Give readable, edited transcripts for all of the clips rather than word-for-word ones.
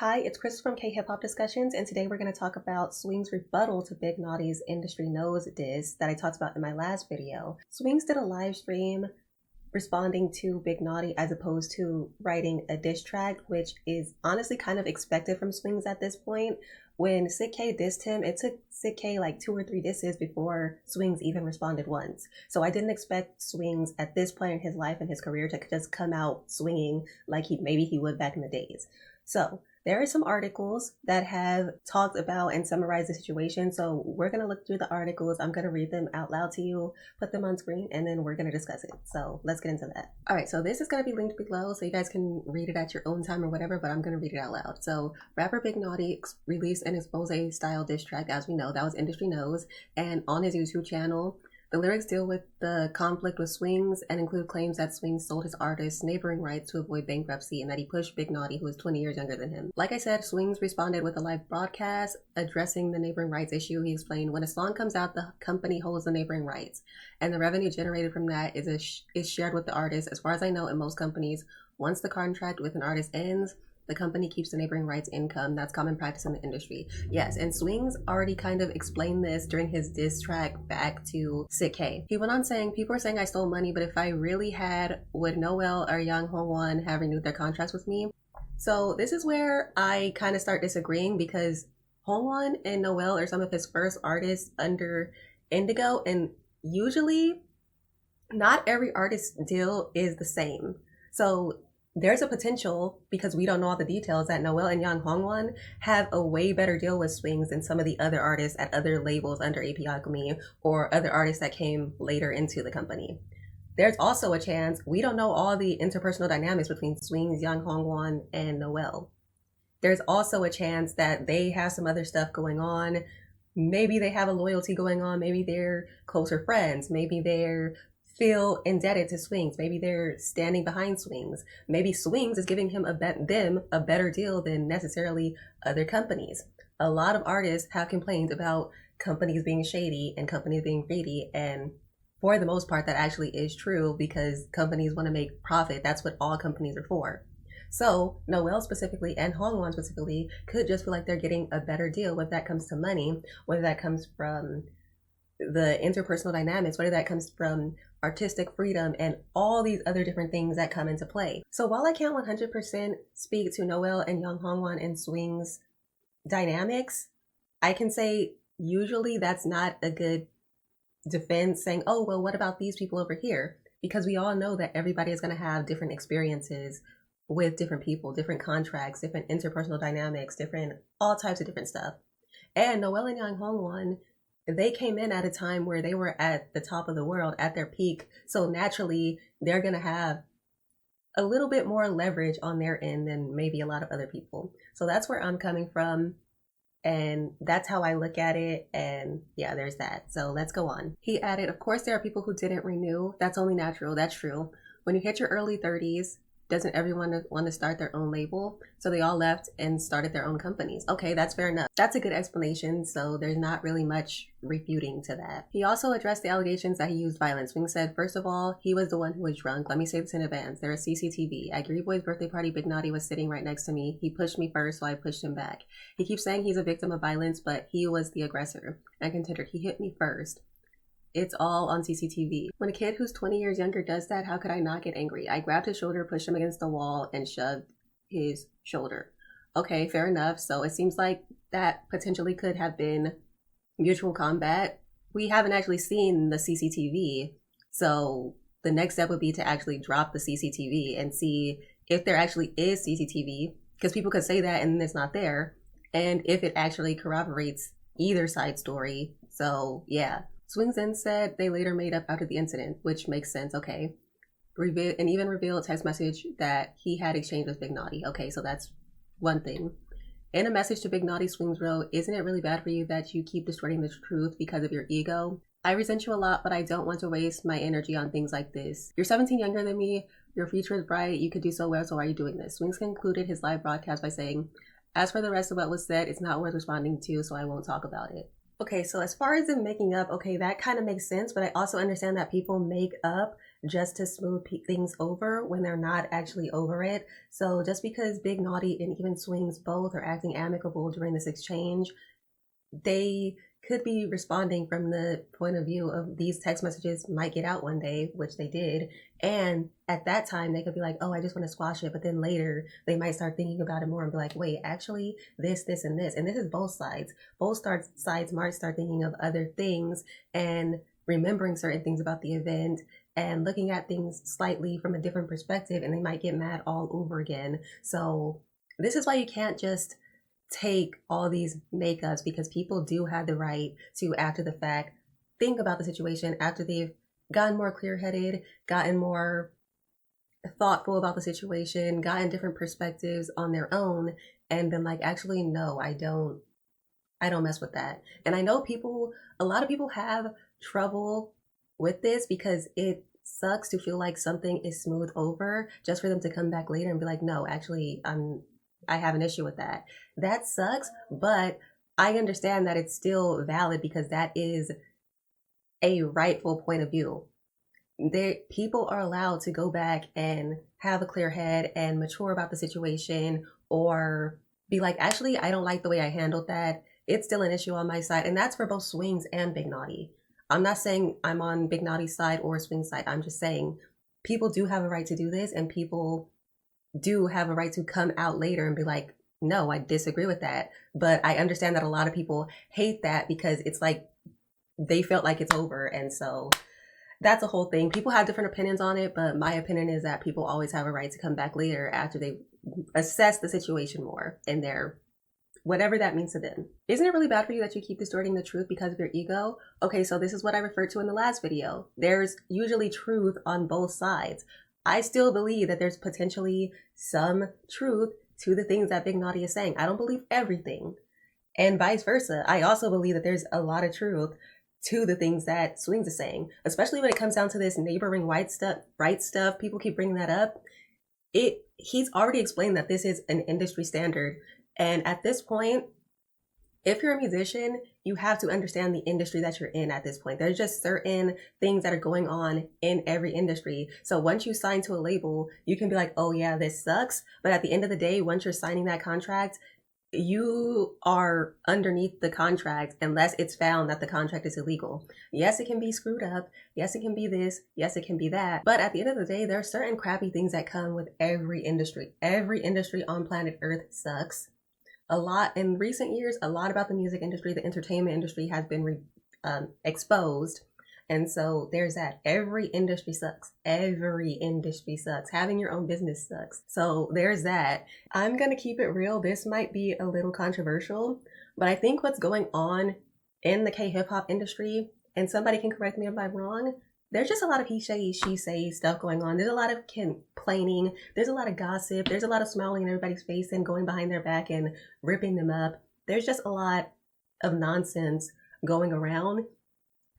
Hi, it's Chris from K-Hiphop Discussions, and today we're going to talk about Swing's rebuttal to Big Naughty's Industry Knows diss that I talked about in my last video. Swings did a live stream responding to Big Naughty as opposed to writing a diss track, which is honestly kind of expected from Swings at this point. When Sick K dissed him, it took Sick K like 2 or 3 disses before Swings even responded once. So I didn't expect Swings at this point in his life and his career to just come out swinging like maybe he would back in the days. So there are some articles that have talked about and summarized the situation. So we're going to look through the articles. I'm going to read them out loud to you, put them on screen, and then we're going to discuss it. So let's get into that. All right, so this is going to be linked below so you guys can read it at your own time or whatever, but I'm going to read it out loud. So rapper Big Naughty released an expose style diss track, as we know. That was Industry Knows. And on his YouTube channel, the lyrics deal with the conflict with Swings and include claims that Swings sold his artists neighboring rights to avoid bankruptcy and that he pushed Big Naughty, who is 20 years younger than him. Like I said, Swings responded with a live broadcast addressing the neighboring rights issue. He explained, when a song comes out, the company holds the neighboring rights, and the revenue generated from that is shared with the artist. As far as I know, in most companies, once the contract with an artist ends, the company keeps the neighboring rights income. That's common practice in the industry. Yes, and Swings already kind of explained this during his diss track back to Sick K. He went on saying, people are saying I stole money, but if I really had, would Noel or Yang Hongwon have renewed their contracts with me? So this is where I kind of start disagreeing, because Hongwon and Noel are some of his first artists under Indigo, and usually not every artist deal is the same. So there's a potential, because we don't know all the details, that Noel and Yang Hongwon have a way better deal with Swings than some of the other artists at other labels under AP Alchemy or other artists that came later into the company. There's also a chance we don't know all the interpersonal dynamics between Swings, Yang Hongwon, and Noel. There's also a chance that they have some other stuff going on. Maybe they have a loyalty going on. Maybe they're closer friends. Maybe they're feel indebted to Swings. Maybe they're standing behind Swings. Maybe Swings is giving him them a better deal than necessarily other companies. A lot of artists have complained about companies being shady and companies being greedy, and for the most part that actually is true, because companies want to make profit. That's what all companies are for. So Noel specifically and Hongwon specifically could just feel like they're getting a better deal, whether that comes to money, whether that comes from the interpersonal dynamics, whether that comes from artistic freedom and all these other different things that come into play. So while I can't 100% speak to Noel and Yang Hongwon and Swings dynamics, I can say usually that's not a good defense, saying, oh, well, what about these people over here? Because we all know that everybody is going to have different experiences with different people, different contracts, different interpersonal dynamics, all types of different stuff. And Noel and Yang Hongwon, they came in at a time where they were at the top of the world, at their peak. So naturally, they're going to have a little bit more leverage on their end than maybe a lot of other people. So that's where I'm coming from. And that's how I look at it. And yeah, there's that. So let's go on. He added, of course, there are people who didn't renew. That's only natural. That's true. When you hit your early 30s, doesn't everyone want to start their own label? So they all left and started their own companies. Okay, that's fair enough. That's a good explanation, so there's not really much refuting to that. He also addressed the allegations that he used violence. Swing said, first of all, he was the one who was drunk. Let me say this in advance. There is CCTV. At Giriboy's birthday party, Big Naughty was sitting right next to me. He pushed me first, so I pushed him back. He keeps saying he's a victim of violence, but he was the aggressor. I contended he hit me first. It's all on CCTV. When a kid who's 20 years younger does that, how could I not get angry? I grabbed his shoulder, pushed him against the wall, and shoved his shoulder. Okay, fair enough. So it seems like that potentially could have been mutual combat. We haven't actually seen the CCTV. So the next step would be to actually drop the CCTV and see if there actually is CCTV, because people could say that and then it's not there, and if it actually corroborates either side story. So yeah. Swings then said they later made up after the incident, which makes sense, okay. And even revealed a text message that he had exchanged with Big Naughty. Okay, so that's one thing. In a message to Big Naughty, Swings wrote, isn't it really bad for you that you keep distorting the truth because of your ego? I resent you a lot, but I don't want to waste my energy on things like this. You're 17 younger than me. Your future is bright. You could do so well, so why are you doing this? Swings concluded his live broadcast by saying, as for the rest of what was said, it's not worth responding to, so I won't talk about it. Okay, so as far as them making up, okay, that kind of makes sense, but I also understand that people make up just to smooth things over when they're not actually over it. So just because Big Naughty and even Swings both are acting amicable during this exchange, they could be responding from the point of view of these text messages might get out one day, which they did. And at that time, they could be like, oh, I just want to squash it. But then later, they might start thinking about it more and be like, wait, actually, this, and this. And this is both sides. Sides might start thinking of other things and remembering certain things about the event and looking at things slightly from a different perspective. And they might get mad all over again. So this is why you can't just take all these makeups, because people do have the right to, after the fact, think about the situation after they've gotten more clear-headed, gotten more thoughtful about the situation, gotten different perspectives on their own, and been like, actually, no, I don't mess with that. And I know a lot of people have trouble with this because it sucks to feel like something is smooth over just for them to come back later and be like, no, actually, I have an issue with that. That sucks, but I understand that it's still valid because that is a rightful point of view. People are allowed to go back and have a clear head and mature about the situation, or be like, actually, I don't like the way I handled that. It's still an issue on my side. And that's for both Swings and Big Naughty. I'm not saying I'm on Big Naughty's side or Swing's side. I'm just saying people do have a right to do this, and people do have a right to come out later and be like, no, I disagree with that. But I understand that a lot of people hate that because it's like they felt like it's over. And so that's a whole thing. People have different opinions on it, but my opinion is that people always have a right to come back later after they assess the situation more and their whatever that means to them. Isn't it really bad for you that you keep distorting the truth because of your ego? Okay, so this is what I referred to in the last video. There's usually truth on both sides. I still believe that there's potentially some truth to the things that Big Naughty is saying. I don't believe everything. And vice versa. I also believe that there's a lot of truth to the things that Swings is saying, especially when it comes down to this neighboring right stuff. People keep bringing that up. He's already explained that this is an industry standard. And at this point, if you're a musician, you have to understand the industry that you're in at this point. There's just certain things that are going on in every industry. So once you sign to a label, you can be like, oh yeah, this sucks. But at the end of the day, once you're signing that contract, you are underneath the contract unless it's found that the contract is illegal. Yes, it can be screwed up. Yes, it can be this. Yes, it can be that. But at the end of the day, there are certain crappy things that come with every industry. Every industry on planet Earth sucks. A lot in recent years, a lot about the music industry, the entertainment industry has been exposed. And so there's that. Every industry sucks. Every industry sucks. Having your own business sucks. So there's that. I'm going to keep it real. This might be a little controversial, but I think what's going on in the K-hip-hop industry, and somebody can correct me if I'm wrong, there's just a lot of he say, she say stuff going on. There's a lot of complaining. There's a lot of gossip. There's a lot of smiling in everybody's face and going behind their back and ripping them up. There's just a lot of nonsense going around.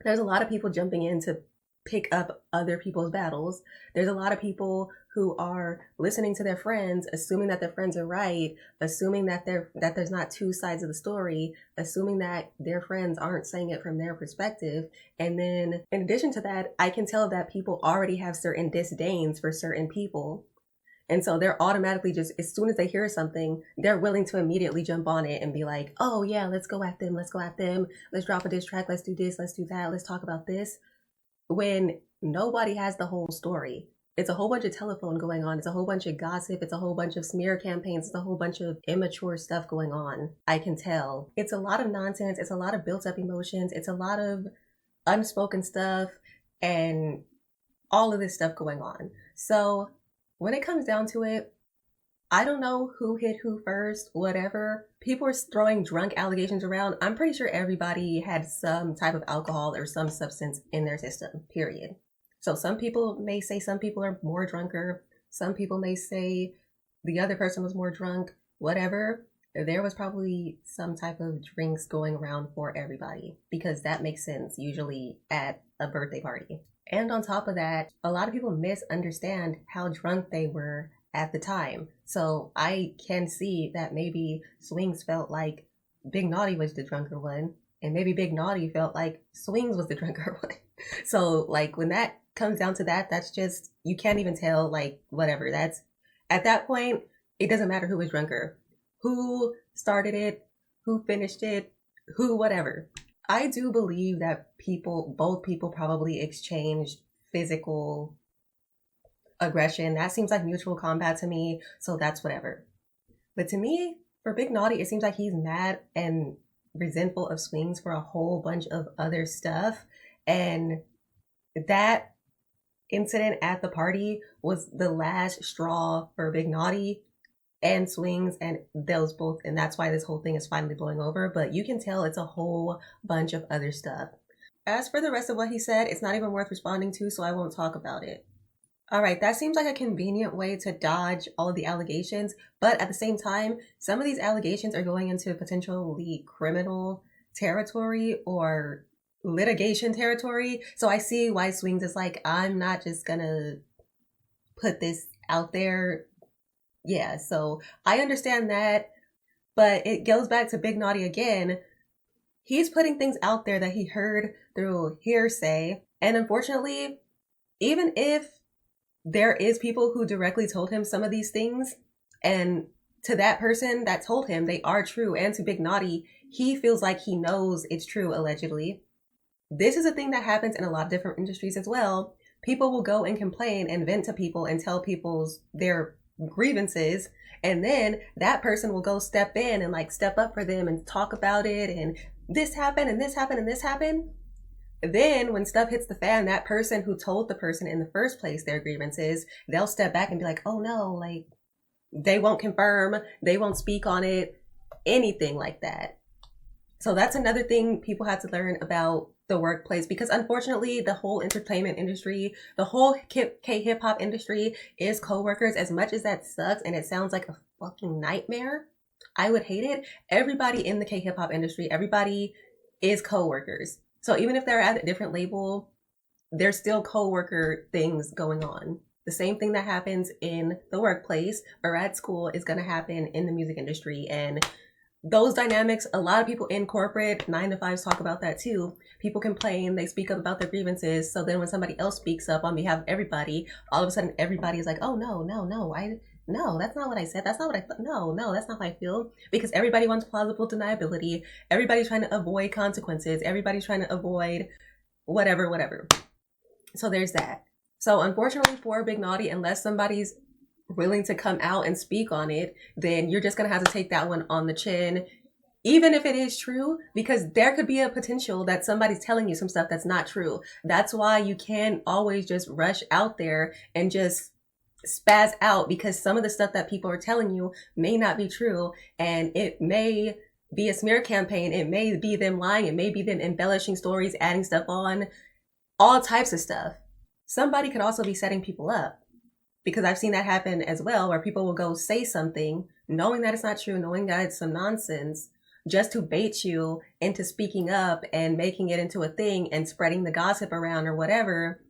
There's a lot of people jumping in to pick up other people's battles. There's a lot of people who are listening to their friends, assuming that their friends are right, assuming that there's not two sides of the story, assuming that their friends aren't saying it from their perspective. And then in addition to that, I can tell that people already have certain disdains for certain people. And so they're automatically just, as soon as they hear something, they're willing to immediately jump on it and be like, oh yeah, let's go at them. Let's drop a diss track. Let's do this. Let's do that. Let's talk about this. When nobody has the whole story. It's a whole bunch of telephone going on. It's a whole bunch of gossip. It's a whole bunch of smear campaigns. It's a whole bunch of immature stuff going on. I can tell. It's a lot of nonsense. It's a lot of built up emotions. It's a lot of unspoken stuff and all of this stuff going on. So when it comes down to it, I don't know who hit who first, whatever. People are throwing drunk allegations around. I'm pretty sure everybody had some type of alcohol or some substance in their system, period. So some people may say some people are more drunker. Some people may say the other person was more drunk, whatever. There was probably some type of drinks going around for everybody because that makes sense usually at a birthday party. And on top of that, a lot of people misunderstand how drunk they were at the time. So I can see that maybe Swings felt like Big Naughty was the drunker one, and maybe Big Naughty felt like Swings was the drunker one. So like when that comes down to that, that's just, you can't even tell, like, whatever. That's, at that point, it doesn't matter who was drunker, who started it, who finished it, who, whatever. I do believe that both people probably exchanged physical aggression. That seems like mutual combat to me, so that's whatever. But to me, for Big Naughty, it seems like he's mad and resentful of Swings for a whole bunch of other stuff. And that incident at the party was the last straw for Big Naughty and Swings and those both. And that's why this whole thing is finally blowing over. But you can tell it's a whole bunch of other stuff. As for the rest of what he said, it's not even worth responding to, so I won't talk about it. All right, that seems like a convenient way to dodge all of the allegations, but at the same time, some of these allegations are going into potentially criminal territory or litigation territory. So I see why Swings is like, I'm not just gonna put this out there. Yeah, so I understand that, but it goes back to Big Naughty again. He's putting things out there that he heard through hearsay, and unfortunately, even if there is people who directly told him some of these things, and to that person that told him they are true, and to Big Naughty, he feels like he knows it's true, allegedly. This is a thing that happens in a lot of different industries as well. People will go and complain and vent to people and tell people their grievances, and then that person will go step in and like step up for them and talk about it, and this happened and this happened and this happened. Then when stuff hits the fan, that person who told the person in the first place their grievances, they'll step back and be like, oh no, like they won't confirm, they won't speak on it, anything like that. So that's another thing people have to learn about the workplace, because unfortunately the whole entertainment industry, the whole k-hip-hop industry is co-workers. As much as that sucks and it sounds like a fucking nightmare, I would hate it. Everybody in the k-hip-hop industry, everybody is co-workers. So even if they're at a different label, there's still co-worker things going on. The same thing that happens in the workplace or at school is going to happen in the music industry. And those dynamics, a lot of people in corporate 9-to-5s talk about that too. People complain, they speak up about their grievances. So then when somebody else speaks up on behalf of everybody, all of a sudden everybody is like, oh no, that's not what I said. That's not what I thought. No, that's not how I feel. Because everybody wants plausible deniability. Everybody's trying to avoid consequences. Everybody's trying to avoid whatever. So there's that. So unfortunately for Big Naughty, unless somebody's willing to come out and speak on it, then you're just going to have to take that one on the chin, even if it is true, because there could be a potential that somebody's telling you some stuff that's not true. That's why you can't always just rush out there and just spaz out, because some of the stuff that people are telling you may not be true, and it may be a smear campaign. It may be them lying. It may be them embellishing stories, adding stuff on, all types of stuff. Somebody could also be setting people up, because I've seen that happen as well, where people will go say something knowing that it's not true, knowing that it's some nonsense, just to bait you into speaking up and making it into a thing and spreading the gossip around or whatever,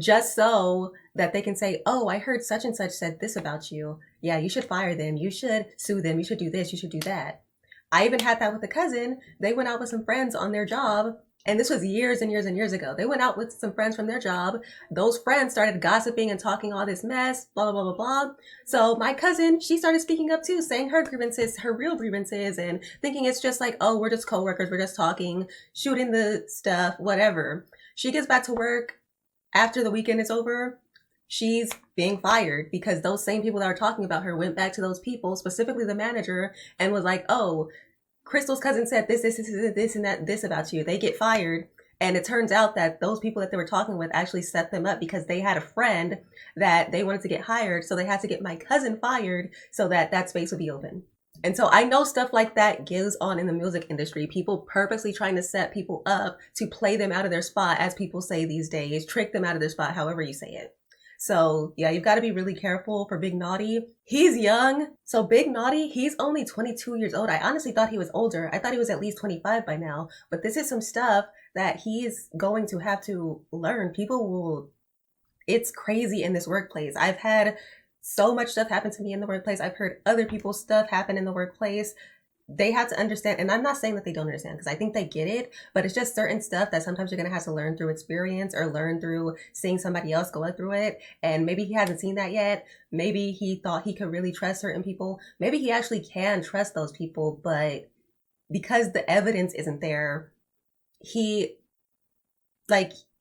just so that they can say, oh, I heard such and such said this about you. Yeah, you should fire them. You should sue them. You should do this. You should do that. I even had that with a cousin. They went out with some friends on their job. And this was years and years and years ago. They went out with some friends from their job. Those friends started gossiping and talking all this mess, blah, blah, blah, blah, blah. So my cousin, she started speaking up too, saying her grievances, her real grievances, and thinking it's just like, oh, we're just coworkers. We're just talking, shooting the stuff, whatever. She gets back to work after the weekend is over. She's being fired because those same people that are talking about her went back to those people, specifically the manager, and was like, oh, Crystal's cousin said this, and that, this about you. They get fired. And it turns out that those people that they were talking with actually set them up, because they had a friend that they wanted to get hired. So they had to get my cousin fired so that that space would be open. And so I know stuff like that goes on in the music industry. People purposely trying to set people up to play them out of their spot, as people say these days, trick them out of their spot, however you say it. So yeah, you've got to be really careful for Big Naughty. He's young. So Big Naughty, he's only 22 years old. I honestly thought he was older. I thought he was at least 25 by now. But this is some stuff that he's going to have to learn. It's crazy in this workplace. I've had so much stuff happen to me in the workplace. I've heard other people's stuff happen in the workplace. they have to understand, and I'm not saying that they don't understand because I think they get it, but it's just certain stuff that sometimes you're going to have to learn through experience or learn through seeing somebody else go through it. And maybe he hasn't seen that yet. Maybe he thought he could really trust certain people. Maybe he actually can trust those people, but because the evidence isn't there, he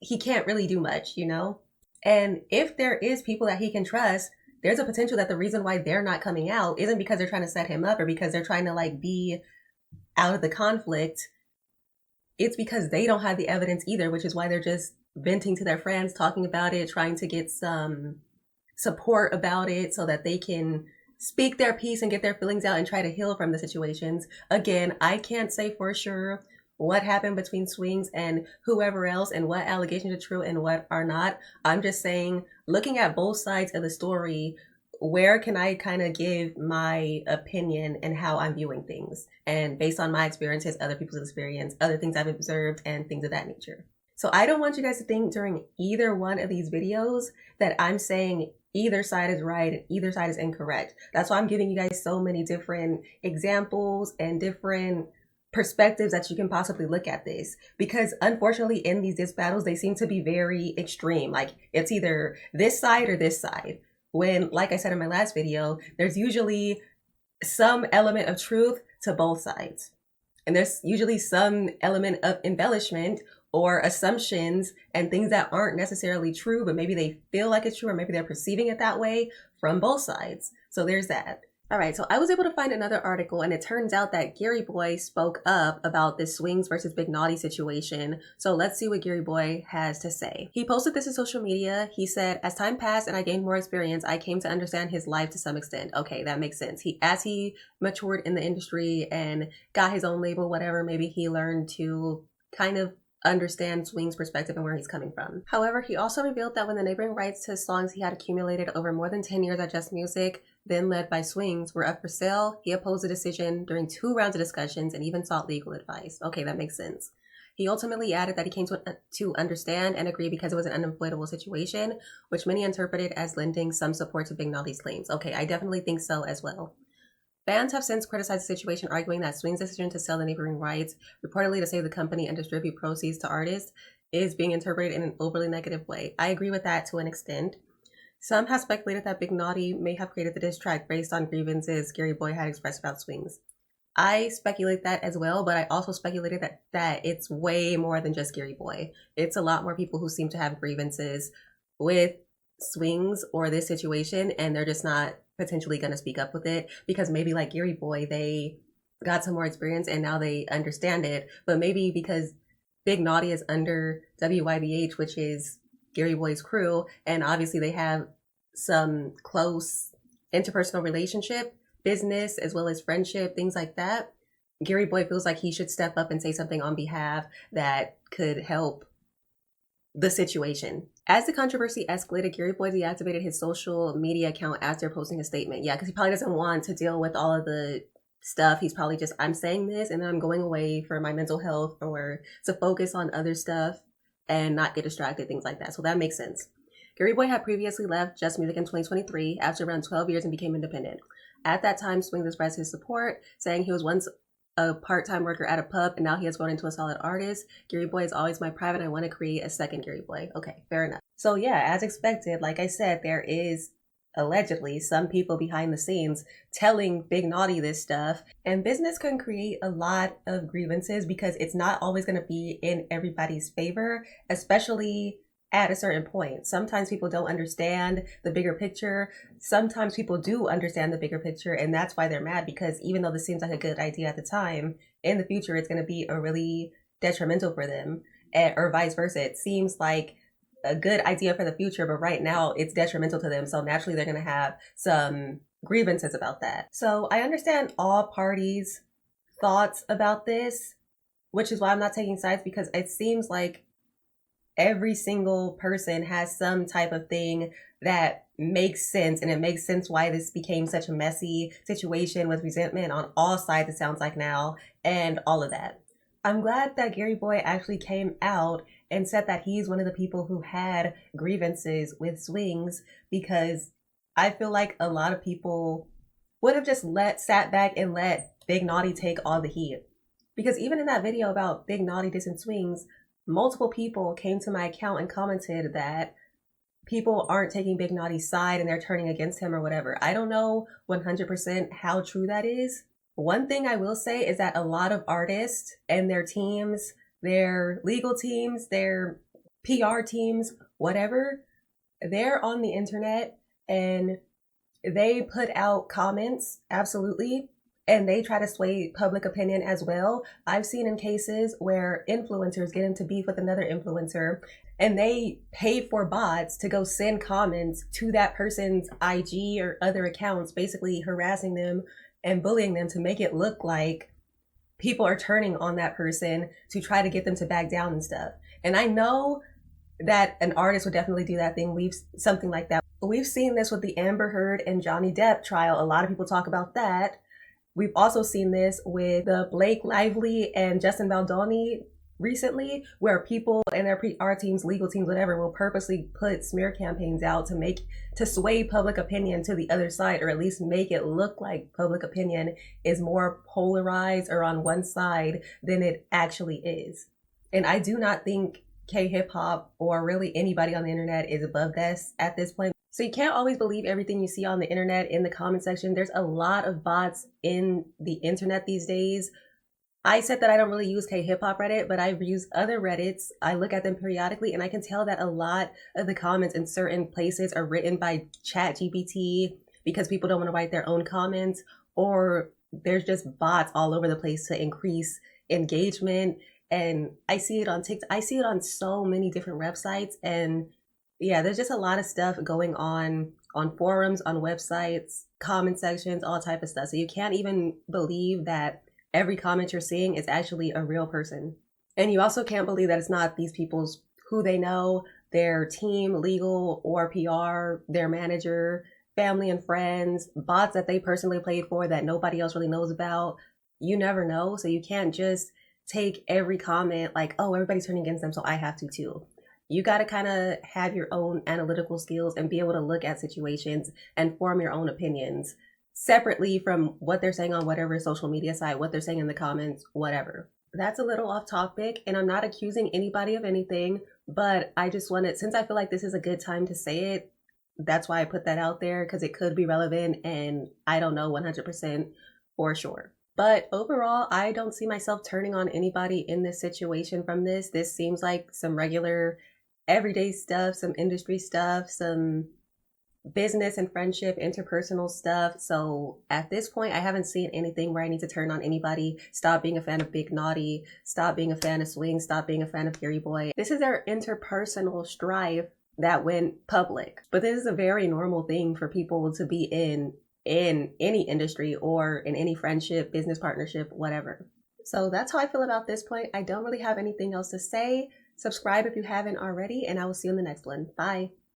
he can't really do much, you know? And if there is people that he can trust, there's a potential that the reason why they're not coming out isn't because they're trying to set him up or because they're trying to be out of the conflict. It's because they don't have the evidence either, which is why they're just venting to their friends, talking about it, trying to get some support about it so that they can speak their piece and get their feelings out and try to heal from the situations. Again, I can't say for sure what happened between Swings and whoever else and what allegations are true and what are not. I'm just saying, looking at both sides of the story, where can I kind of give my opinion and how I'm viewing things? And based on my experiences, other people's experience, other things I've observed, and things of that nature. So I don't want you guys to think during either one of these videos that I'm saying either side is right and either side is incorrect. That's why I'm giving you guys so many different examples and different perspectives that you can possibly look at this, because unfortunately in these diss battles they seem to be very extreme. It's either this side or this side, when, like I said in my last video, there's usually some element of truth to both sides, and there's usually some element of embellishment or assumptions and things that aren't necessarily true, but maybe they feel like it's true or maybe they're perceiving it that way from both sides. So there's that. All right, so I was able to find another article, and it turns out that Giriboy spoke up about this Swings versus Big Naughty situation. So let's see what Giriboy has to say. He posted this to social media. He said, "As time passed and I gained more experience, I came to understand his life to some extent." Okay, that makes sense. As he matured in the industry and got his own label, whatever, maybe he learned to kind of understand Swing's perspective and where he's coming from. However, he also revealed that when the neighboring rights to his songs he had accumulated over more than 10 years at Just Music, then led by Swings, were up for sale, he opposed the decision during 2 rounds of discussions and even sought legal advice. Okay, that makes sense. He ultimately added that he came to understand and agree because it was an unavoidable situation, which many interpreted as lending some support to Big Naughty's claims. Okay, I definitely think so as well. Fans have since criticized the situation, arguing that Swing's decision to sell the neighboring rights, reportedly to save the company and distribute proceeds to artists, is being interpreted in an overly negative way. I agree with that to an extent. Some have speculated that Big Naughty may have created the diss track based on grievances Giriboy had expressed about Swings. I speculate that as well, but I also speculated that it's way more than just Giriboy. It's a lot more people who seem to have grievances with Swings or this situation, and they're just not potentially going to speak up with it because maybe like Giriboy, they got some more experience and now they understand it, but maybe because Big Naughty is under WYBH, which is Giriboy's crew, and obviously they have some close interpersonal relationship, business as well as friendship, things like that. Giriboy feels like he should step up and say something on behalf that could help the situation. As the controversy escalated, Giriboy deactivated his social media account after posting a statement. Yeah, because he probably doesn't want to deal with all of the stuff. He's probably just, I'm saying this and then I'm going away for my mental health or to focus on other stuff and not get distracted, things like that. So that makes sense. Giriboy had previously left Just Music in 2023 after around 12 years and became independent. At that time, Swings expressed his support, saying he was once a part-time worker at a pub and now he has grown into a solid artist. Giriboy is always my private. I want to create a second Giriboy. Okay, fair enough. So yeah, as expected, like I said, there is allegedly some people behind the scenes telling Big Naughty this stuff, and business can create a lot of grievances because it's not always going to be in everybody's favor, especially at a certain point. Sometimes people don't understand the bigger picture. Sometimes people do understand the bigger picture, and that's why they're mad, because even though this seems like a good idea at the time, in the future it's going to be a really detrimental for them, or vice versa. It seems like a good idea for the future, but right now it's detrimental to them. So naturally they're going to have some grievances about that. So I understand all parties' thoughts about this, which is why I'm not taking sides, because it seems like every single person has some type of thing that makes sense, and it makes sense why this became such a messy situation with resentment on all sides, it sounds like now, and all of that. I'm glad that Giriboy actually came out and said that he's one of the people who had grievances with Swings, because I feel like a lot of people would have just sat back and let Big Naughty take all the heat. Because even in that video about Big Naughty dissing Swings, multiple people came to my account and commented that people aren't taking Big Naughty's side and they're turning against him or whatever. I don't know 100% how true that is. One thing I will say is that a lot of artists and their teams, their legal teams, their PR teams, whatever, they're on the internet and they put out comments, absolutely, and they try to sway public opinion as well. I've seen in cases where influencers get into beef with another influencer and they pay for bots to go send comments to that person's IG or other accounts, basically harassing them and bullying them to make it look like people are turning on that person to try to get them to back down and stuff. And I know that an artist would definitely do that thing. Something like that. We've seen this with the Amber Heard and Johnny Depp trial. A lot of people talk about that. We've also seen this with the Blake Lively and Justin Baldoni recently, where people and their PR teams, legal teams, whatever, will purposely put smear campaigns out to sway public opinion to the other side, or at least make it look like public opinion is more polarized or on one side than it actually is. And I do not think K-hiphop or really anybody on the internet is above this at this point. So you can't always believe everything you see on the internet in the comment section. There's a lot of bots in the internet these days. I said that I don't really use K-hiphop Reddit, but I use other Reddits. I look at them periodically and I can tell that a lot of the comments in certain places are written by ChatGPT because people don't want to write their own comments, or there's just bots all over the place to increase engagement. And I see it on TikTok. I see it on so many different websites. And yeah, there's just a lot of stuff going on forums, on websites, comment sections, all type of stuff. So you can't even believe that every comment you're seeing is actually a real person. And you also can't believe that it's not these people's who they know, their team, legal or PR, their manager, family and friends, bots that they personally played for that nobody else really knows about. You never know. So you can't just take every comment like, oh, everybody's turning against them, so I have to too. You got to kind of have your own analytical skills and be able to look at situations and form your own opinions separately from what they're saying on whatever social media site, what they're saying in the comments, whatever. That's a little off topic, and I'm not accusing anybody of anything, but I just wanted, since I feel like this is a good time to say it, that's why I put that out there, because it could be relevant and I don't know 100% for sure. But overall, I don't see myself turning on anybody in this situation from this. This seems like some regular everyday stuff, some industry stuff, some business and friendship, interpersonal stuff. So at this point, I haven't seen anything where I need to turn on anybody, stop being a fan of Big Naughty, stop being a fan of Swing, stop being a fan of Giriboy. This is our interpersonal strife that went public. But this is a very normal thing for people to be in any industry or in any friendship, business partnership, whatever. So that's how I feel about this point. I don't really have anything else to say. Subscribe if you haven't already, and I will see you in the next one. Bye.